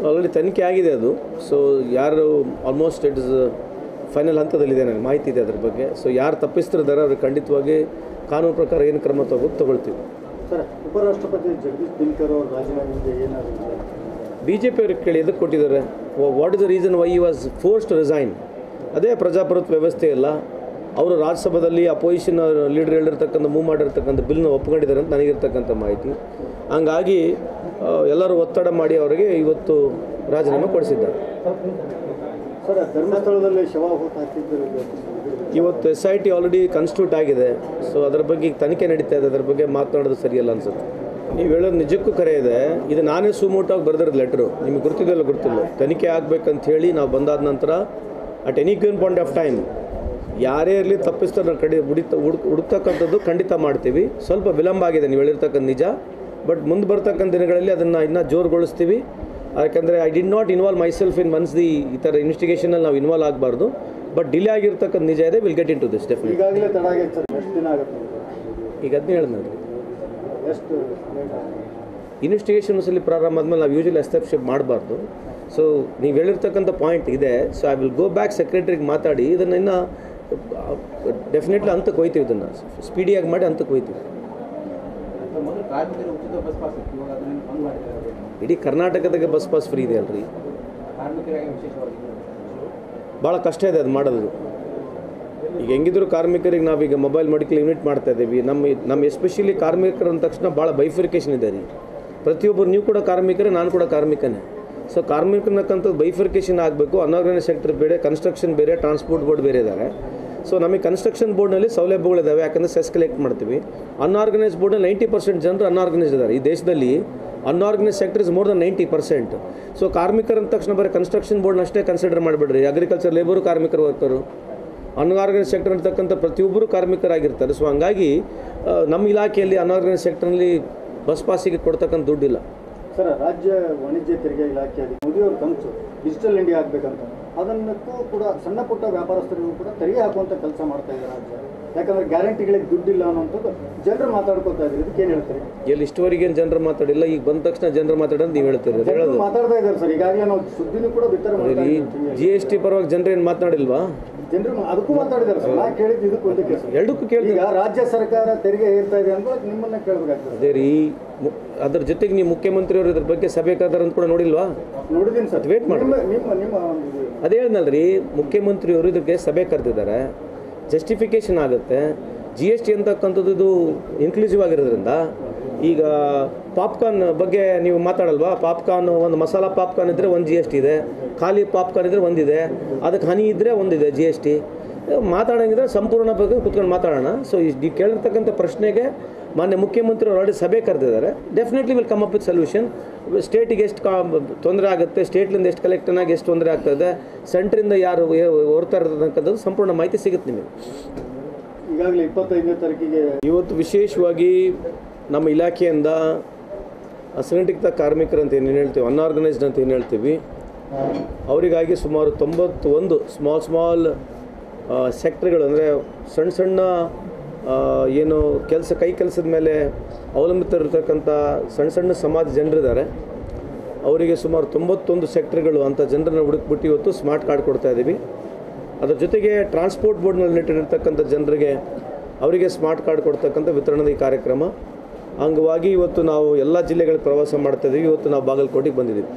Already ತನಿಖೆ ಆಗಿದೆ ಅದು. ಸೊ ಯಾರು ಆಲ್ಮೋಸ್ಟ್ ಇಟ್ ಇಸ್ ಫೈನಲ್ ಹಂತದಲ್ಲಿದೆ, ನನಗೆ ಮಾಹಿತಿ ಇದೆ ಅದ್ರ ಬಗ್ಗೆ. ಸೊ ಯಾರು ತಪ್ಪಿಸ್ತಿರ್ತಾರೆ ಅವ್ರಿಗೆ ಖಂಡಿತವಾಗಿ ಕಾನೂನು ಪ್ರಕಾರ ಏನು ಕ್ರಮ ತಗೊಳ್ತೀವಿ. ಸರ್, ಉಪರಾಷ್ಟ್ರಪತಿ ಜಗದೀಶ್ ಧನ್ಕರ್ ಅವರು ರಾಜೀನಾಮೆಗೆ ಏನಾಗಿದೆ? BJP ಅವ್ರಿಗೆ ಕೇಳಿ ಎದಕ್ಕೆ ಕೊಟ್ಟಿದ್ದಾರೆ? What is the reason why was force to resign? ಅದೇ ಪ್ರಜಾಪ್ರಭುತ್ವ ವ್ಯವಸ್ಥೆ ಇಲ್ಲ. ಅವರು ರಾಜ್ಯಸಭೆಯಲ್ಲಿ ಅಪೋಸಿಷನ್ ಲೀಡರ್ ಹೇಳಿರ್ತಕ್ಕಂಥ ಮೂವ್ ಮಾಡಿರ್ತಕ್ಕಂಥ ಬಿಲ್ನ ಒಪ್ಕೊಂಡಿದ್ದಾರೆ ಅಂತ ನನಗಿರ್ತಕ್ಕಂಥ ಮಾಹಿತಿ. ಹಂಗಾಗಿ ಎಲ್ಲರೂ ಒತ್ತಡ ಮಾಡಿ ಅವರಿಗೆ ಇವತ್ತು ರಾಜೀನಾಮೆ ಕೊಡಿಸಿದ್ದಾರೆ. ಸರ್, ಧರ್ಮಸ್ಥಳದಲ್ಲಿ ಶವ ಹಾಕಿದ್ದರು. ಇವತ್ತು SIT ಆಲ್ರೆಡಿ ಕಾನ್ಸ್ಟಿಟ್ಯೂಟ್ ಆಗಿದೆ. ಸೊ ಅದರ ಬಗ್ಗೆ ಈಗ ತನಿಖೆ ನಡೀತಾ ಇದೆ. ಅದರ ಬಗ್ಗೆ ಮಾತನಾಡೋದು ಸರಿಯಲ್ಲ ಅನ್ಸುತ್ತೆ. ನೀವು ಹೇಳೋದು ನಿಜಕ್ಕೂ ಕರೆ ಇದೆ. ಇದು ನಾನೇ ಸುಮೋಟಾಗಿ ಬರೆದಿರೋದು ಲೆಟ್ರು. ನಿಮಗೆ ಗೊತ್ತಿದೆಲ್ಲ ಗೊತ್ತಿಲ್ಲ. ತನಿಖೆ ಆಗಬೇಕಂತ ಹೇಳಿ ನಾವು ಬಂದಾದ ನಂತರ at any given point of time ಯಾರೇ ಇರಲಿ ತಪ್ಪಿಸ್ತಾರೆ ಹುಡುಕ್ತಕ್ಕಂಥದ್ದು ಖಂಡಿತ ಮಾಡ್ತೀವಿ. ಸ್ವಲ್ಪ ವಿಳಂಬ ಆಗಿದೆ ನೀವು ಹೇಳಿರ್ತಕ್ಕಂಥ ನಿಜ. ಬಟ್ ಮುಂದೆ ಬರ್ತಕ್ಕಂಥ ದಿನಗಳಲ್ಲಿ ಅದನ್ನು ಇನ್ನೂ ಜೋರುಗೊಳಿಸ್ತೀವಿ. ಯಾಕಂದರೆ I did not involve myself in once ಈ ಥರ ಇನ್ವೆಸ್ಟಿಗೇಷನಲ್ಲಿ ನಾವು ಇನ್ವಾಲ್ವ್ ಆಗಬಾರ್ದು. ಬಟ್ ಡಿಲೇ ಆಗಿರ್ತಕ್ಕಂಥ ನಿಜ ಇದೆ. Will get into this definitely. ಈಗಾಗಲೇ ತಡ ಆಗೈತೆ ಸರ್, ಎಷ್ಟು ದಿನ ಆಗುತ್ತೆ? ಈಗ ಅದನ್ನೇ ಹೇಳಿದ್ನಲ್ಲ, ಎಷ್ಟು ಇನ್ವೆಸ್ಟಿಗೇಷನ್ ಸಲ ಪ್ರಾರಂಭ ಆದಮೇಲೆ ನಾವು ಯೂಶಲಿ ಹಸ್ತಕ್ಷೇಪ ಮಾಡಬಾರ್ದು. ಸೊ ನೀವು ಹೇಳಿರ್ತಕ್ಕಂಥ ಪಾಯಿಂಟ್ ಇದೆ. So I will go back ಸೆಕ್ರೆಟರಿಗೆ ಮಾತಾಡಿ ಇದನ್ನು ಇನ್ನೂ ಡೆಫಿನೆಟ್ಲಿ ಹಂತಕ್ಕೆ ಹೋಯ್ತೀವಿ. ಇದನ್ನು ಸ್ಪೀಡಿಯಾಗಿ ಮಾಡಿ ಹಂತಕ್ಕೆ ಹೋಯ್ತೀವಿ. ಇಡೀ ಕರ್ನಾಟಕದಾಗೆ ಬಸ್ ಪಾಸ್ ಫ್ರೀ ಇದೆ ಅಲ್ರಿ. ಭಾಳ ಕಷ್ಟ ಇದೆ ಅದು ಮಾಡೋದು. ಈಗ ಹೆಂಗಿದ್ರು ಕಾರ್ಮಿಕರಿಗೆ ನಾವೀಗ ಮೊಬೈಲ್ ಮೆಡಿಕಲ್ ಯೂನಿಟ್ ಮಾಡ್ತಾ ಇದ್ದೀವಿ. ನಮ್ಮ ಎಸ್ಪೆಷಲಿ ಕಾರ್ಮಿಕರು ಅಂದ ತಕ್ಷಣ ಭಾಳ ಬೈಫಿಕೇಷನ್ ಇದೆ ರೀ. ಪ್ರತಿಯೊಬ್ಬರು ನೀವು ಕೂಡ ಕಾರ್ಮಿಕರೇ, ನಾನು ಕೂಡ ಕಾರ್ಮಿಕನೇ. ಸೊ ಕಾರ್ಮಿಕನಕ್ಕಂಥದ್ದು ಬೈಫಿಕೇಷನ್ ಆಗಬೇಕು. ಅನ್ಆರ್ಗನೈಸ್ ಸೆಕ್ಟರ್ ಬೇರೆ, ಕನ್ಸ್ಟ್ರಕ್ಷನ್ ಬೇರೆ, ಟ್ರಾನ್ಸ್ಪೋರ್ಟ್ ಬೋರ್ಡ್ ಬೇರೆ ಇದ್ದಾರೆ. ಸೊ ನಮಗೆ ಕನ್ಸ್ಟ್ರಕ್ಷನ್ ಬೋರ್ಡ್ನಲ್ಲಿ ಸೌಲಭ್ಯಗಳಿದ್ದಾವೆ, ಯಾಕಂದರೆ ಸೆಸ್ ಕಲೆಕ್ಟ್ ಮಾಡ್ತೀವಿ. ಅನ್ಆರ್ಗನೈಸ್ ಬೋರ್ಡ್ನಲ್ಲಿ 90% ಜನರು ಅನ್ಆರ್ಗನೈಸ್ಡ್ ಇದ್ದಾರೆ. ಈ ದೇಶದಲ್ಲಿ unorganised sector is more than 90%. So ಕಾರ್ಮಿಕರ ಅಂದ ತಕ್ಷಣ ಬರೀ ಕನ್ಸ್ಟ್ರಕ್ಷನ್ ಬೋರ್ಡ್ನ ಅಷ್ಟೇ ಕನ್ಸಿಡರ್ ಮಾಡಿಬಿಡ್ರಿ. ಅಗ್ರಿಕಲ್ಚರ್ ಲೇಬರು ಕಾರ್ಮಿಕರು, ವರ್ಕರು, ಅನ್ಆರ್ಗನೈಸ್ ಸೆಕ್ಟರ್ ಅಂತಕ್ಕಂಥ ಪ್ರತಿಯೊಬ್ಬರು ಕಾರ್ಮಿಕರಾಗಿರ್ತಾರೆ. ಸೊ ಹಂಗಾಗಿ ನಮ್ಮ ಇಲಾಖೆಯಲ್ಲಿ ಅನ್ಆರ್ಗನೈಸ್ ಸೆಕ್ಟರ್ನಲ್ಲಿ ಬಸ್ ಪಾಸಿಗೆ ಕೊಡ್ತಕ್ಕಂಥ ದುಡ್ಡಿಲ್ಲ. ಸರ್, ರಾಜ್ಯ ವಾಣಿಜ್ಯ ತೆರಿಗೆ ಇಲಾಖೆ ಮೋದಿಯವ್ರ ಕನಸು ಡಿಜಿಟಲ್ ಇಂಡಿಯಾ ಆಗಬೇಕಂತ. ಅದನ್ನಕ್ಕೂ ಕೂಡ ಸಣ್ಣ ಪುಟ್ಟ ವ್ಯಾಪಾರಸ್ಥರಿಗೂ ಕೂಡ ತೆರಿಗೆ ಹಾಕುವಂಥ ಕೆಲಸ ಮಾಡ್ತಾ ಇದೆ ರಾಜ್ಯ. ಯಾಕಂದರೆ ಗ್ಯಾರಂಟಿಗಳಿಗೆ ದುಡ್ಡಿಲ್ಲ ಅನ್ನೋಂಥದ್ದು ಜನರು ಮಾತಾಡ್ಕೊತಾ ಇದ್ದಾರೆ. ಇದಕ್ಕೆ ಏನು ಹೇಳ್ತೀರಿ? ಎಲ್ಲಿ ಇಷ್ಟವರೆಗೆ ಏನು ಜನರು ಮಾತಾಡಿಲ್ಲ, ಈಗ ಬಂದ ತಕ್ಷಣ ಜನರು ಮಾತಾಡೋದು ನೀವು ಹೇಳ್ತೀರಿ. ಹೇಳೋದು ಮಾತಾಡ್ತಾ ಇದ್ದಾರೆ ಸರ್. ಈಗಾಗಲೇ ನಾವು ಸುದ್ದಿನೂ ಕೂಡ ಬಿತ್ತರ ಈ GST ಪರವಾಗಿ ಜನರು ಏನು ಮಾತನಾಡಿಲ್ವಾ? ಜನರು ಅದಕ್ಕೂ ಮಾತಾಡಿದ್ದಾರೆ ಸರ್. ನಾ ಕೇಳಿದ್ದು ಇದಕ್ಕೂ ಒಂದಕ್ಕೆ ಸರ್. ಎರಡಕ್ಕೂ ಕೇಳಿ. ಈಗ ರಾಜ್ಯ ಸರ್ಕಾರ ತೆರಿಗೆ ಏರ್ತಾ ಇದೆ ಅಂತ ನಿಮ್ಮನ್ನ ಕೇಳಬೇಕಾಗ್ತದೆ. ಅದೇ ರೀ, ಅದ್ರ ಜೊತೆಗೆ ನೀವು ಮುಖ್ಯಮಂತ್ರಿಯವರು ಇದ್ರ ಬಗ್ಗೆ ಸಭೆ ಕರೆದಾರ ಅಂತ ಕೂಡ ನೋಡಿಲ್ವಾ? ನೋಡಿದ್ದೀನಿ ಸರ್. ವೇಟ್ ಮಾಡಿ. ನಿಮ್ಮ ಅದೇ ಹೇಳಿದ್ನಲ್ರಿ, ಮುಖ್ಯಮಂತ್ರಿಯವರು ಇದಕ್ಕೆ ಸಭೆ ಕರೆದಿದ್ದಾರೆ. ಜಸ್ಟಿಫಿಕೇಷನ್ ಆಗುತ್ತೆ. GST ಅಂತಕ್ಕಂಥದ್ದು ಇದು ಇನ್ಕ್ಲೂಸಿವ್ ಆಗಿರೋದ್ರಿಂದ. ಈಗ ಪಾಪ್ಕಾರ್ನ್ ಬಗ್ಗೆ ನೀವು ಮಾತಾಡಲ್ವಾ? ಪಾಪ್ಕಾರ್ನ್ ಒಂದು ಮಸಾಲ ಪಾಪ್ಕಾರ್ನ್ ಇದ್ದರೆ ಒಂದು GST ಇದೆ, ಖಾಲಿ ಪಾಪ್ಕಾರ್ನ್ ಇದ್ದರೆ ಒಂದಿದೆ, ಅದಕ್ಕೆ ಹನಿ ಇದ್ದರೆ ಒಂದಿದೆ GST. ಮಾತಾಡೋಂಗಿದ್ರೆ ಸಂಪೂರ್ಣ ಬಗ್ಗೆ ಕುತ್ಕೊಂಡು ಮಾತಾಡೋಣ. ಸೊ ನೀವು ಕೇಳಿರ್ತಕ್ಕಂಥ ಪ್ರಶ್ನೆಗೆ ಮಾನ್ಯ ಮುಖ್ಯಮಂತ್ರಿ ಆಲ್ರೆಡಿ ಸಭೆ ಕರೆದಿದ್ದಾರೆ. Definitely will come up with solution. ಸ್ಟೇಟಿಗೆ ಎಷ್ಟು ತೊಂದರೆ ಆಗುತ್ತೆ, ಸ್ಟೇಟ್ಲಿಂದ ಎಷ್ಟು ಕಲೆಕ್ಟನಾಗಿ ಎಷ್ಟು ತೊಂದರೆ ಆಗ್ತದೆ, ಸೆಂಟ್ರಿಂದ ಯಾರು ಹೊರ್ತಾ ಇರ್ತಕ್ಕಂಥದ್ದು ಸಂಪೂರ್ಣ ಮಾಹಿತಿ ಸಿಗುತ್ತೆ ನಿಮಗೆ. ಈಗಾಗಲೇ 25ನೇ ತಾರೀಕಿಗೆ ಇವತ್ತು ವಿಶೇಷವಾಗಿ ನಮ್ಮ ಇಲಾಖೆಯಿಂದ ಅಸಂಘಟಿತ ಕಾರ್ಮಿಕರು ಅಂತ ಏನು ಹೇಳ್ತೀವಿ, ಅನ್ಆರ್ಗನೈಸ್ಡ್ ಅಂತ ಏನು ಹೇಳ್ತೀವಿ, ಅವರಿಗಾಗಿ ಸುಮಾರು 91 ಸ್ಮಾಲ್ ಸೆಕ್ಟರ್ಗಳು, ಅಂದರೆ ಸಣ್ಣ ಏನು ಕೈ ಕೆಲಸದ ಮೇಲೆ ಅವಲಂಬಿತರಿರ್ತಕ್ಕಂಥ ಸಣ್ಣ ಸಮಾಜ ಜನರಿದ್ದಾರೆ. ಅವರಿಗೆ ಸುಮಾರು 91 ಸೆಕ್ಟರ್ಗಳು ಅಂಥ ಜನರನ್ನು ಹುಡುಕ್ಬಿಟ್ಟು ಇವತ್ತು ಸ್ಮಾರ್ಟ್ ಕಾರ್ಡ್ ಕೊಡ್ತಾ ಇದ್ದೀವಿ. ಅದರ ಜೊತೆಗೆ ಟ್ರಾನ್ಸ್ಪೋರ್ಟ್ ಬೋರ್ಡ್ನಲ್ಲಿ ನೆಟ್ಟಿರ್ತಕ್ಕಂಥ ಜನರಿಗೆ ಅವರಿಗೆ ಸ್ಮಾರ್ಟ್ ಕಾರ್ಡ್ ಕೊಡ್ತಕ್ಕಂಥ ವಿತರಣೆ ಈ ಕಾರ್ಯಕ್ರಮ ಅಂಗವಾಗಿ ಇವತ್ತು ನಾವು ಎಲ್ಲ ಜಿಲ್ಲೆಗಳಿಗೆ ಪ್ರವಾಸ ಮಾಡ್ತಾಯಿದ್ದೀವಿ. ಇವತ್ತು ನಾವು ಬಾಗಲಕೋಟೆಗೆ ಬಂದಿದ್ದೀವಿ.